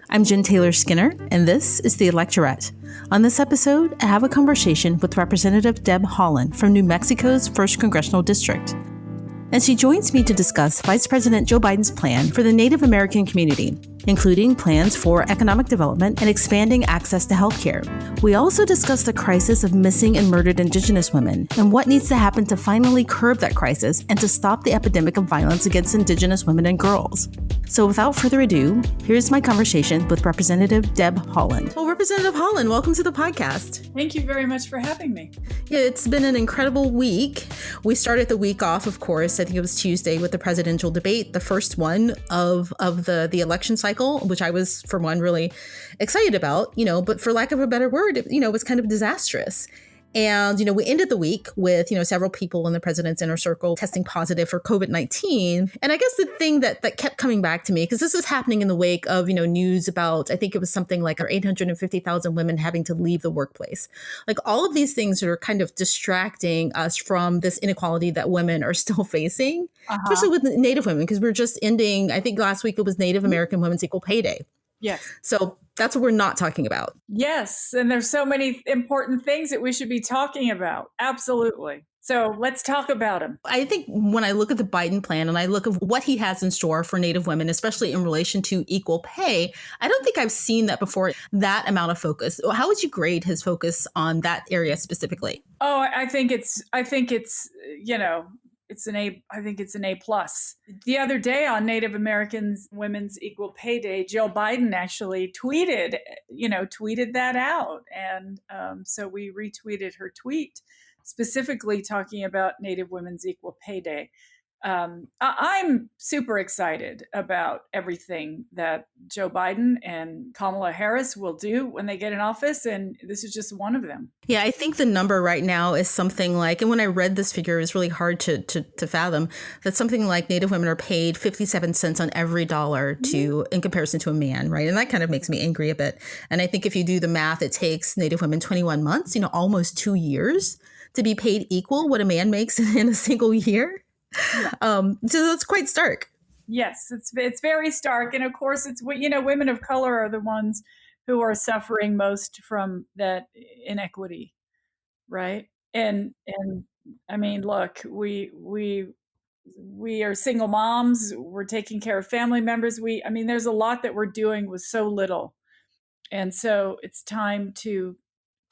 I'm Jen Taylor Skinner, and this is the Electorette. On this episode, I have a conversation with Representative Deb Haaland from New Mexico's 1st Congressional District. And she joins me to discuss Vice President Joe Biden's plan for the Native American community, including plans for economic development and expanding access to health care. We also discuss the crisis of missing and murdered Indigenous women and what needs to happen to finally curb that crisis and to stop the epidemic of violence against Indigenous women and girls. So without further ado, here's my conversation with Representative Deb Haaland. Well, Representative Haaland, welcome to the podcast. Thank you very much for having me. Yeah, it's been an incredible week. We started the week off, of course, I think it was Tuesday with the presidential debate, the first one of the election cycle, which I was, for one, really excited about, but for lack of a better word, it was kind of disastrous. And, we ended the week with, several people in the president's inner circle testing positive for COVID-19. And I guess the thing that kept coming back to me, because this was happening in the wake of, news about, I think it was something like 850,000 women having to leave the workplace. Like all of these things are kind of distracting us from this inequality that women are still facing, especially with Native women, because we're just ending, I think last week it was Native American Women's Equal Pay Day. Yes. So that's what we're not talking about. Yes. And there's so many important things that we should be talking about. Absolutely. So let's talk about them. I think when I look at the Biden plan and I look at what he has in store for Native women, especially in relation to equal pay, I don't think I've seen that before, that amount of focus. How would you grade his focus on that area specifically? Oh, I think it's an A. I think it's an A+. The other day on Native Americans Women's Equal Pay Day, Joe Biden actually tweeted that out. And so we retweeted her tweet specifically talking about Native Women's Equal Pay Day. I'm super excited about everything that Joe Biden and Kamala Harris will do when they get in office. And this is just one of them. Yeah, I think the number right now is something like, and when I read this figure, it was really hard to fathom, that something like Native women are paid 57 cents on every dollar in comparison to a man, right? And that kind of makes me angry a bit. And I think if you do the math, it takes Native women 21 months, almost 2 years to be paid equal what a man makes in a single year. Yeah. So that's quite stark. Yes, it's very stark. And of course, it's women of color are the ones who are suffering most from that inequity, right? And I mean, look, we are single moms. We're taking care of family members. There's a lot that we're doing with so little, and so it's time to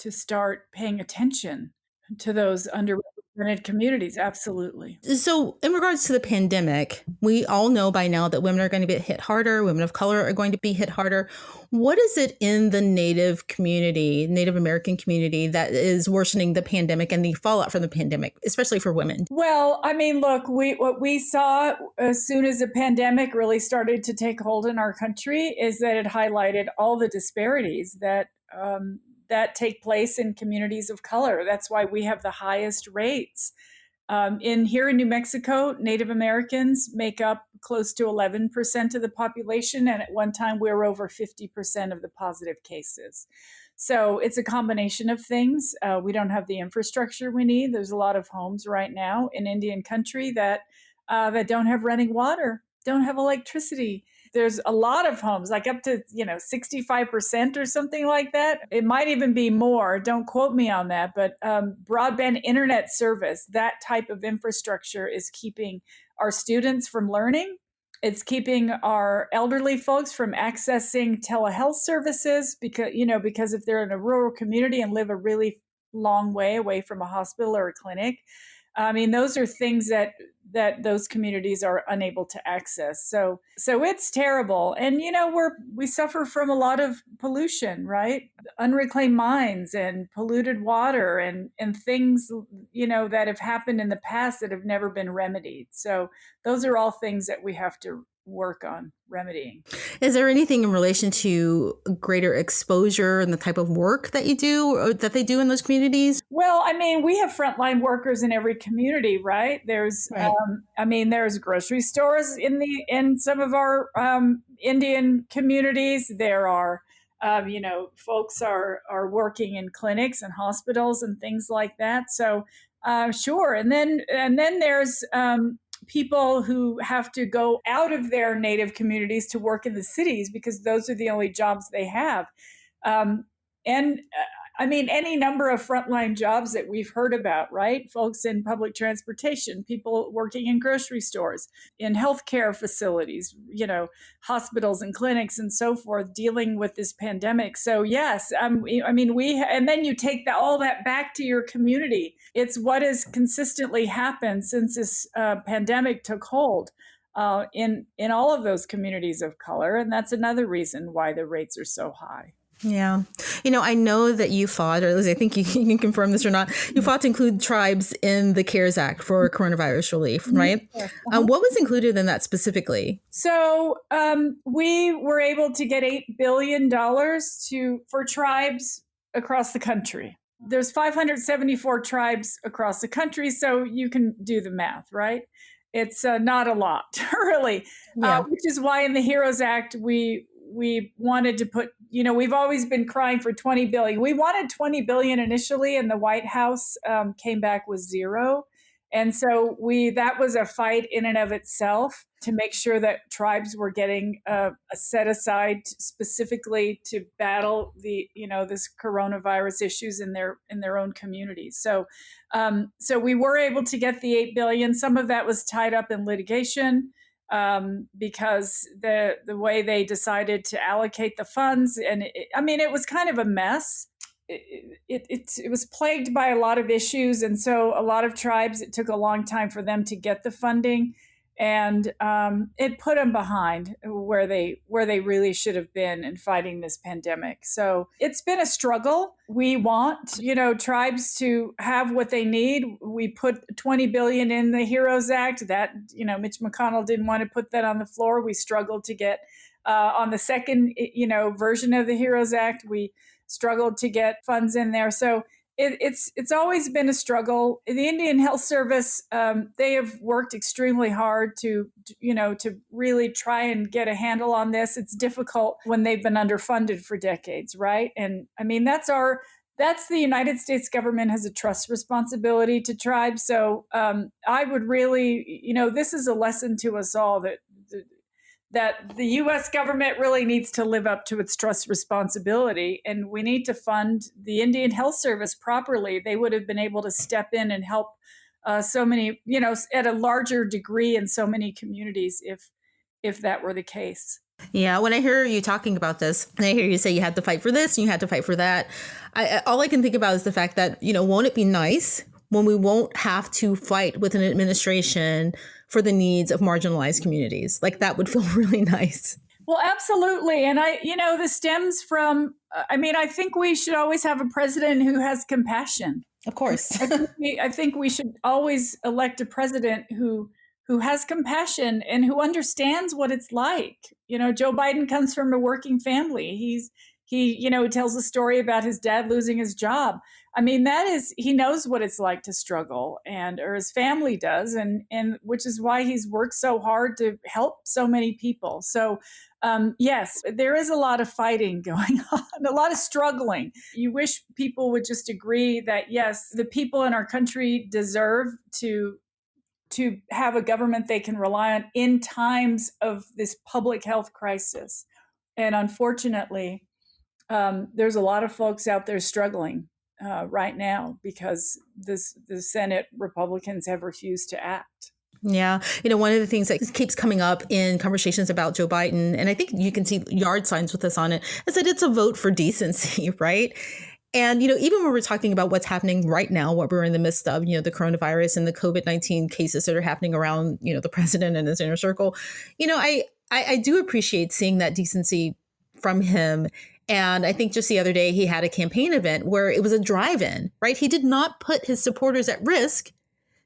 start paying attention to those underrepresented communities. Absolutely. So in regards to the pandemic, we all know by now that women are going to be hit harder. Women of color are going to be hit harder. What is it in the Native American community that is worsening the pandemic and the fallout from the pandemic, especially for women? Well, look, what we saw as soon as the pandemic really started to take hold in our country is that it highlighted all the disparities that take place in communities of color. That's why we have the highest rates. Here in New Mexico, Native Americans make up close to 11% of the population. And at one time, we were over 50% of the positive cases. So it's a combination of things. We don't have the infrastructure we need. There's a lot of homes right now in Indian country that don't have running water, don't have electricity. There's a lot of homes, like up to 65% or something like that. It might even be more. Don't quote me on that. But broadband internet service, that type of infrastructure is keeping our students from learning. It's keeping our elderly folks from accessing telehealth services because if they're in a rural community and live a really long way away from a hospital or a clinic, those are things that those communities are unable to access. So it's terrible. And, we suffer from a lot of pollution, right? Unreclaimed mines and polluted water and things, that have happened in the past that have never been remedied. So those are all things that we have to work on remedying. Is there anything in relation to greater exposure and the type of work that you do or that they do in those communities? Well, we have frontline workers in every community, right? There's, there's grocery stores in some of our Indian communities. There are, folks are working in clinics and hospitals and things like that. So, sure. And then there's people who have to go out of their native communities to work in the cities because those are the only jobs they have. And I mean, any number of frontline jobs that we've heard about, right? Folks in public transportation, people working in grocery stores, in healthcare facilities, hospitals and clinics and so forth, dealing with this pandemic. So yes, I mean, and then you take all that back to your community. It's what has consistently happened since this pandemic took hold. In all of those communities of color. And that's another reason why the rates are so high. Yeah. I know that you fought, or at least I think you can confirm this or not, you fought to include tribes in the CARES Act for coronavirus relief, right? Yes. What was included in that specifically? So we were able to get $8 billion for tribes across the country. There's 574 tribes across the country, so you can do the math, right? It's not a lot, really, which is why in the HEROES Act, we wanted to put, we've always been crying for 20 billion. We wanted 20 billion initially, and the White House came back with zero. And so that was a fight in and of itself to make sure that tribes were getting a set aside specifically to battle this coronavirus issues in their own communities. So we were able to get the 8 billion. Some of that was tied up in litigation because the way they decided to allocate the funds, and it was kind of a mess. It was plagued by a lot of issues, and so a lot of tribes, it took a long time for them to get the funding, and it put them behind where they really should have been in fighting this pandemic. So it's been a struggle. We want tribes to have what they need. We put 20 billion in the HEROES Act. That Mitch McConnell didn't want to put that on the floor. We struggled to get on the second version of the HEROES Act. We struggled to get funds in there. So it's always been a struggle. The Indian Health Service, they have worked extremely hard to really try and get a handle on this. It's difficult when they've been underfunded for decades, right? And I mean, that's the United States government has a trust responsibility to tribes. So I would really, this is a lesson to us all that the U.S. government really needs to live up to its trust responsibility, and we need to fund the Indian Health Service properly. They would have been able to step in and help so many, at a larger degree in so many communities if that were the case. Yeah, when I hear you talking about this, and I hear you say you had to fight for this and you had to fight for that, all I can think about is the fact that, won't it be nice when we won't have to fight with an administration for the needs of marginalized communities? Like, that would feel really nice. Well, absolutely. And this stems from, I think we should always have a president who has compassion. Of course. I think we should always elect a president who has compassion and who understands what it's like. Joe Biden comes from a working family. He tells a story about his dad losing his job. He knows what it's like to struggle, or his family does, and which is why he's worked so hard to help so many people. So, yes, there is a lot of fighting going on, a lot of struggling. You wish people would just agree that, yes, the people in our country deserve to have a government they can rely on in times of this public health crisis. And unfortunately, there's a lot of folks out there struggling right now because the Senate Republicans have refused to act. Yeah. One of the things that keeps coming up in conversations about Joe Biden, and I think you can see yard signs with this on it, is that it's a vote for decency, right? And, even when we're talking about what's happening right now, what we're in the midst of, the coronavirus and the COVID-19 cases that are happening around, the president and his inner circle, I do appreciate seeing that decency from him. And I think just the other day he had a campaign event where it was a drive-in, right? He did not put his supporters at risk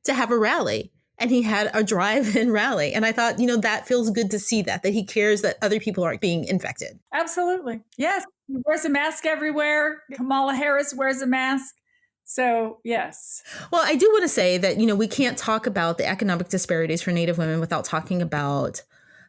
to have a rally. And he had a drive-in rally. And I thought, that feels good to see that he cares that other people aren't being infected. Absolutely. Yes. He wears a mask everywhere. Kamala Harris wears a mask. So, yes. Well, I do want to say that, we can't talk about the economic disparities for Native women without talking about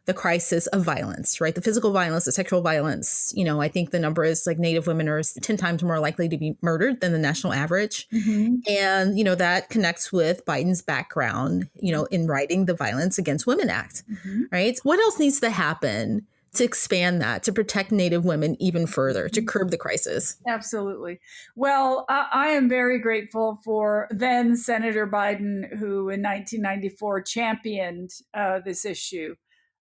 the crisis of violence, right? The physical violence, the sexual violence. I think the number is like Native women are 10 times more likely to be murdered than the national average. Mm-hmm. And, that connects with Biden's background, in writing the Violence Against Women Act, Mm-hmm. right? What else needs to happen to expand that, to protect Native women even further, to curb the crisis? Absolutely. Well, I am very grateful for then Senator Biden, who in 1994 championed this issue.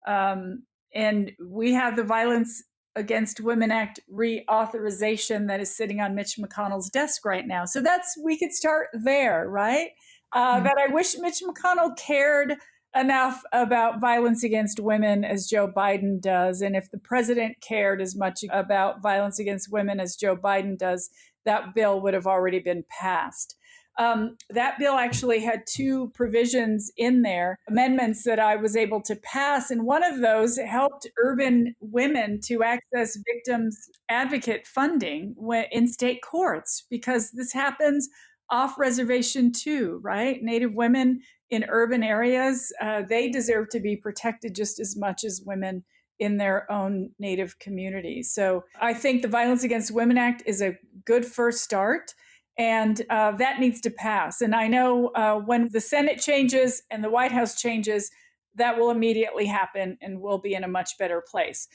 And we have the Violence Against Women Act reauthorization that is sitting on Mitch McConnell's desk right now. So we could start there, right? But I wish Mitch McConnell cared enough about violence against women as Joe Biden does. And if the president cared as much about violence against women as Joe Biden does, that bill would have already been passed. That bill actually had two provisions in there, amendments that I was able to pass. And one of those helped urban women to access victims advocate funding in state courts, because this happens off reservation too, right? Native women in urban areas, they deserve to be protected just as much as women in their own Native communities. So I think the Violence Against Women Act is a good first start, and that needs to pass. And I know when the Senate changes and the White House changes, that will immediately happen and we'll be in a much better place.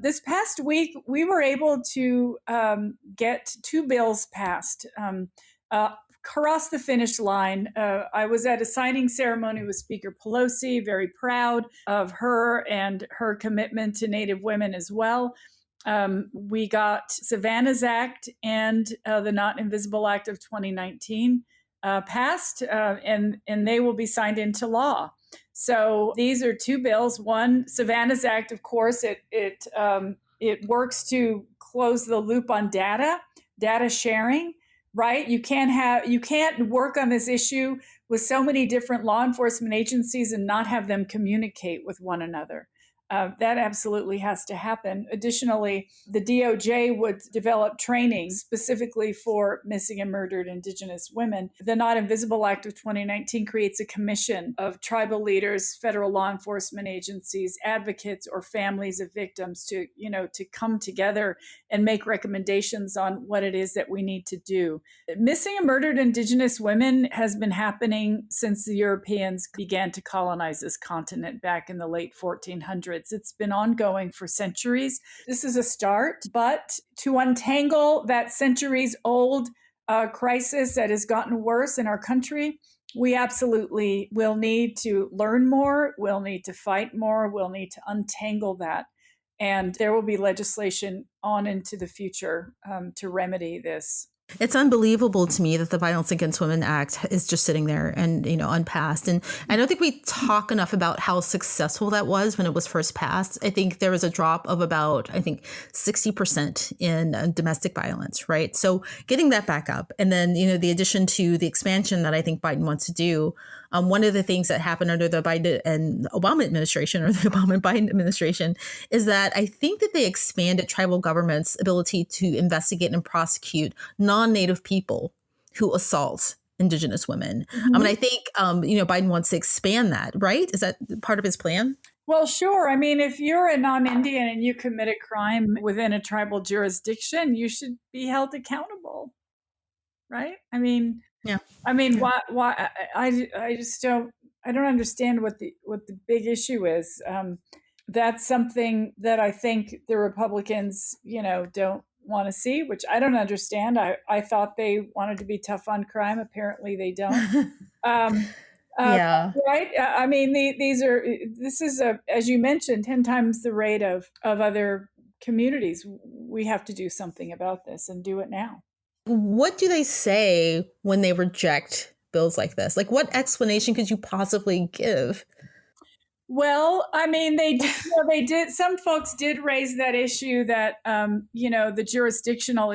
This past week, we were able to get two bills passed. Cross the finish line. I was at a signing ceremony with Speaker Pelosi, very proud of her and her commitment to Native women as well. We got Savannah's Act and the Not Invisible Act of 2019 passed, and they will be signed into law. So these are two bills. One, Savannah's Act, of course, it works to close the loop on data sharing. Right? You can't work on this issue with so many different law enforcement agencies and not have them communicate with one another. That absolutely has to happen. Additionally, the DOJ would develop training specifically for missing and murdered Indigenous women. The Not Invisible Act of 2019 creates a commission of tribal leaders, federal law enforcement agencies, advocates, or families of victims to come together and make recommendations on what it is that we need to do. Missing and murdered Indigenous women has been happening since the Europeans began to colonize this continent back in the late 1400s. It's been ongoing for centuries. This is a start, but to untangle that centuries-old crisis that has gotten worse in our country, we absolutely will need to learn more, we'll need to fight more, we'll need to untangle that. And there will be legislation on into the future to remedy this. It's unbelievable to me that the Violence Against Women Act is just sitting there and, unpassed. And I don't think we talk enough about how successful that was when it was first passed. I think there was a drop of about, 60% in domestic violence, right? So getting that back up, and then, the addition to the expansion that I think Biden wants to do. One of the things that happened under the Biden and Obama administration, or the Obama-Biden administration, is that I think that they expanded tribal governments' ability to investigate and prosecute non-Native people who assault Indigenous women. Mm-hmm. I think, Biden wants to expand that, right? Is that part of his plan? Well, sure. I mean, if you're a non-Indian and you commit a crime within a tribal jurisdiction, you should be held accountable, right? Yeah. Why? I just don't. I don't understand what the big issue is. That's something that I think the Republicans, don't want to see, which I don't understand. I thought they wanted to be tough on crime. Apparently, they don't. Yeah. Right. This is as you mentioned, 10 times the rate of other communities. We have to do something about this and do it now. What do they say when they reject bills like this? Like, what explanation could you possibly give? Well, they did. Some folks did raise that issue that the jurisdictional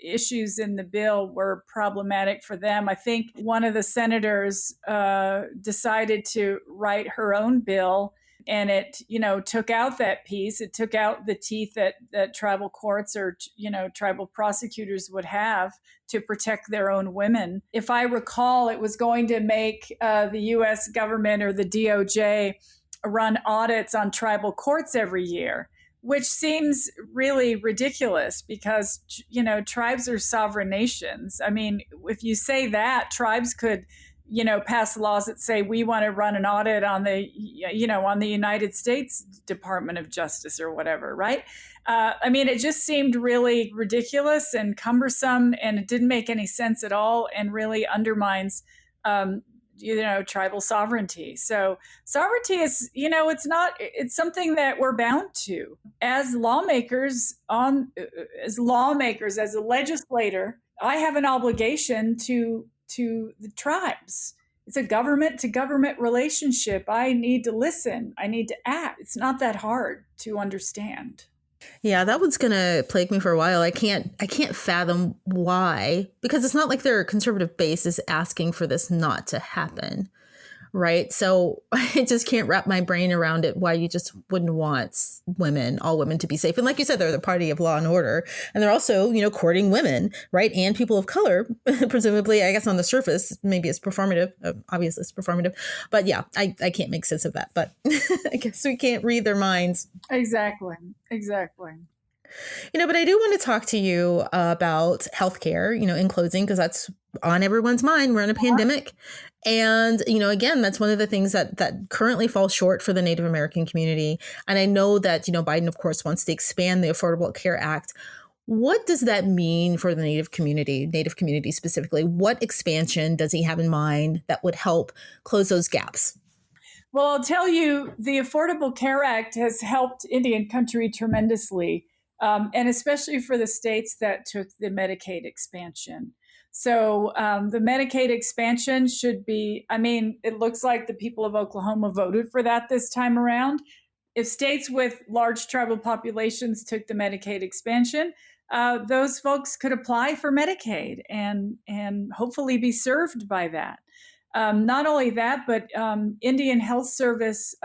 issues in the bill were problematic for them. I think one of the senators decided to write her own bill And it, took out that piece. It took out the teeth that tribal courts or, tribal prosecutors would have to protect their own women. If I recall, it was going to make the U.S. government or the DOJ run audits on tribal courts every year, which seems really ridiculous because, tribes are sovereign nations. I mean, if you say that, tribes could, pass laws that say we want to run an audit on the, on the United States Department of Justice or whatever, right? I mean, it just seemed really ridiculous and cumbersome, and it didn't make any sense at all, and really undermines tribal sovereignty. So sovereignty is, it's something that we're bound to as lawmakers, as a legislator. I have an obligation to the tribes. It's a government to government relationship. I need to listen. I need to act. It's not that hard to understand. Yeah, that one's gonna plague me for a while. I can't fathom why, because it's not like their conservative base is asking for this not to happen, right? So I just can't wrap my brain around it. Why you just wouldn't want all women to be safe? And like you said, they're the party of law and order, and they're also courting women, right, and people of color. Presumably, I guess on the surface, maybe it's performative. Obviously, it's performative, but yeah, I can't make sense of that. But I guess we can't read their minds. Exactly. But I do want to talk to you about healthcare, in closing, because that's on everyone's mind. We're in a pandemic. And, again, that's one of the things that currently falls short for the Native American community. And I know that, Biden, of course, wants to expand the Affordable Care Act. What does that mean for the Native community specifically? What expansion does he have in mind that would help close those gaps? Well, I'll tell you, the Affordable Care Act has helped Indian country tremendously. And especially for the states that took the Medicaid expansion. So the Medicaid expansion should be, it looks like the people of Oklahoma voted for that this time around. If states with large tribal populations took the Medicaid expansion, those folks could apply for Medicaid and hopefully be served by that. Not only that, but Indian Health Service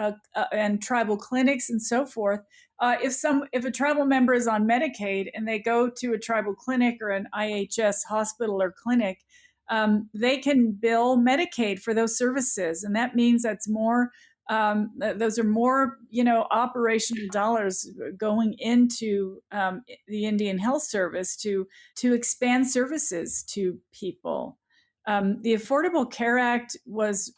and tribal clinics and so forth. If a tribal member is on Medicaid and they go to a tribal clinic or an IHS hospital or clinic, they can bill Medicaid for those services, and that means that's more. Those are more, operational dollars going into the Indian Health Service to expand services to people. The Affordable Care Act was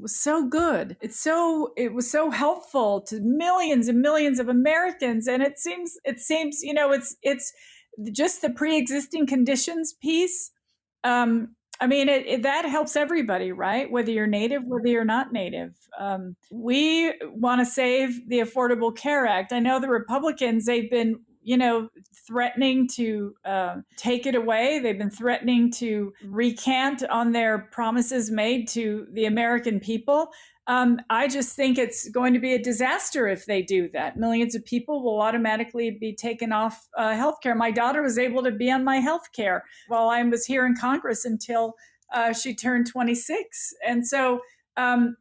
so good. It was so helpful to millions and millions of Americans, and it seems it's just the pre-existing conditions piece. That helps everybody, right? Whether you're Native, whether you're not Native. We want to save the Affordable Care Act. I know the Republicans, they've been threatening to take it away. They've been threatening to recant on their promises made to the American people. I just think it's going to be a disaster if they do that. Millions of people will automatically be taken off healthcare. My daughter was able to be on my healthcare while I was here in Congress until she turned 26. And so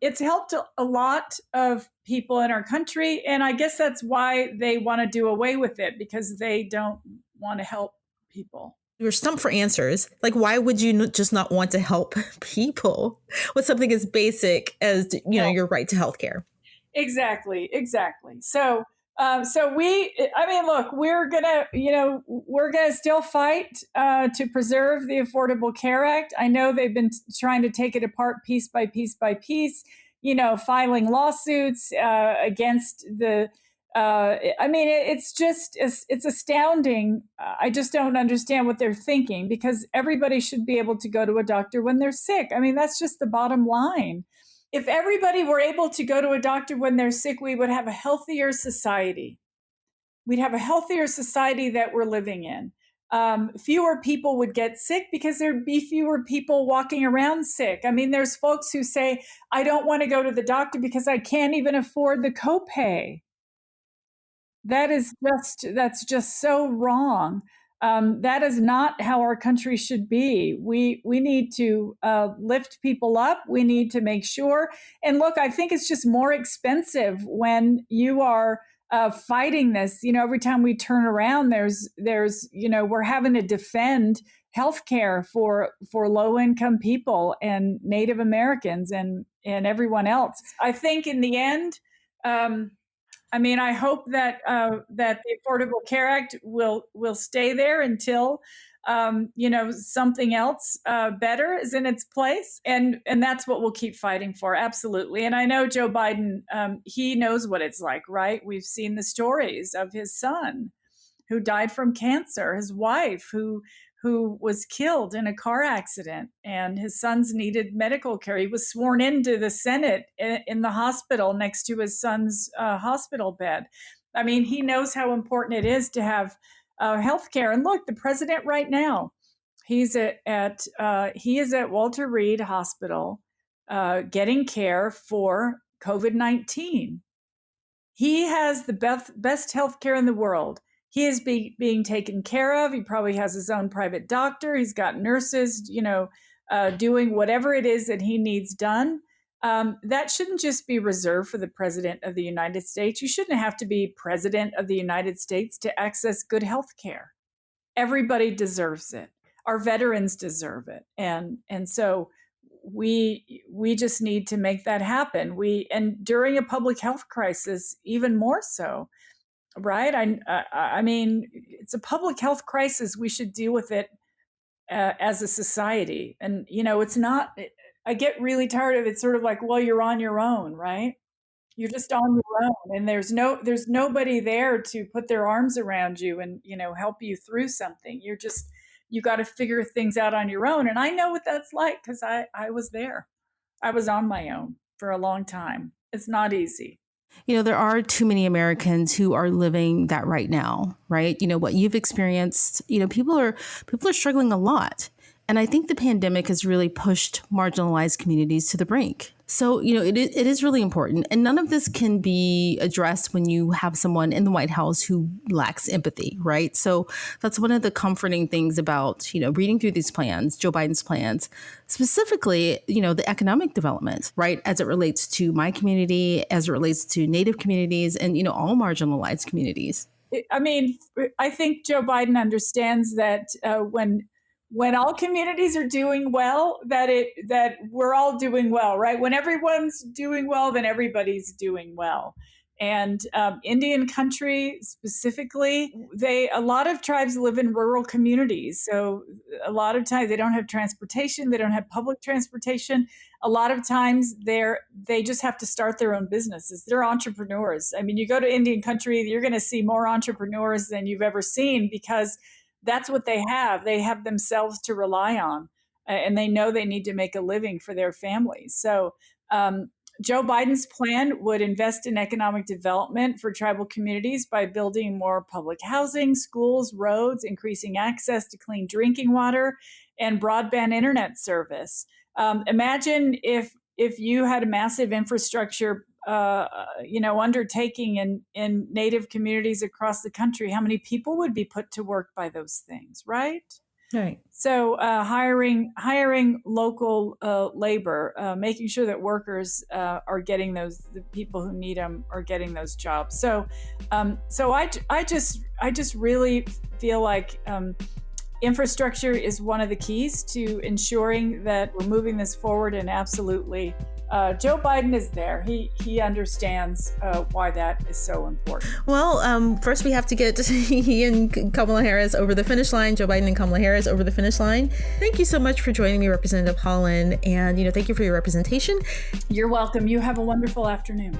it's helped a lot of people in our country. And I guess that's why they want to do away with it, because they don't want to help people. You're stumped for answers. Like, why would you just not want to help people with something as basic as, your right to health care? Exactly. So look, we're gonna still fight to preserve the Affordable Care Act. I know they've been trying to take it apart piece by piece by piece, filing lawsuits against the. It's astounding. I just don't understand what they're thinking, because everybody should be able to go to a doctor when they're sick. That's just the bottom line. If everybody were able to go to a doctor when they're sick, we would have a healthier society. We'd have a healthier society that we're living in. Fewer people would get sick because there'd be fewer people walking around sick. There's folks who say, I don't want to go to the doctor because I can't even afford the copay. That's just so wrong. That is not how our country should be. We need to lift people up. We need to make sure. And look, I think it's just more expensive when you are fighting this. Every time we turn around, there's we're having to defend healthcare for low income people and Native Americans and everyone else. I think in the end. I hope that that the Affordable Care Act will stay there until something else better is in its place, and that's what we'll keep fighting for. Absolutely. And I know Joe Biden, he knows what it's like, right? We've seen the stories of his son who died from cancer, his wife who was killed in a car accident, and his sons needed medical care. He was sworn into the Senate in the hospital next to his son's hospital bed. I mean, he knows how important it is to have health care. And look, the president right now, he is at Walter Reed Hospital getting care for COVID-19. He has the best health care in the world. He is being taken care of. He probably has his own private doctor. He's got nurses, doing whatever it is that he needs done. That shouldn't just be reserved for the president of the United States. You shouldn't have to be president of the United States to access good health care. Everybody deserves it. Our veterans deserve it. And so we just need to make that happen. And during a public health crisis, even more so. Right. I mean, it's a public health crisis. We should deal with it as a society. And, it's not, I get really tired of it. Sort of like, well, you're on your own, right? You're just on your own. And there's nobody there to put their arms around you and, help you through something. You got to figure things out on your own. And I know what that's like because I was there. I was on my own for a long time. It's not easy. There are too many Americans who are living that right now, right? What you've experienced, people are struggling a lot. And I think the pandemic has really pushed marginalized communities to the brink. So, it is really important. And none of this can be addressed when you have someone in the White House who lacks empathy, right? So that's one of the comforting things about, reading through these plans, Joe Biden's plans, specifically, the economic development, right? As it relates to my community, as it relates to Native communities and, all marginalized communities. I mean, I think Joe Biden understands that when all communities are doing well, that we're all doing well, right? When everyone's doing well, then everybody's doing well. And Indian country specifically, a lot of tribes live in rural communities. So a lot of times they don't have transportation, they don't have public transportation. A lot of times they just have to start their own businesses. They're entrepreneurs. I mean, you go to Indian country, you're going to see more entrepreneurs than you've ever seen because that's what they have. They have themselves to rely on, and they know they need to make a living for their families. So Joe Biden's plan would invest in economic development for tribal communities by building more public housing, schools, roads, increasing access to clean drinking water, and broadband internet service. Imagine if you had a massive infrastructure undertaking in Native communities across the country, how many people would be put to work by those things, right? Right. So hiring local labor, making sure that workers are getting the people who need them are getting those jobs. So I just really feel like infrastructure is one of the keys to ensuring that we're moving this forward, and absolutely. Joe Biden is there. He understands why that is so important. Well, first we have to get he and Kamala Harris over the finish line. Joe Biden and Kamala Harris over the finish line. Thank you so much for joining me, Representative Haaland, and thank you for your representation. You're welcome. You have a wonderful afternoon.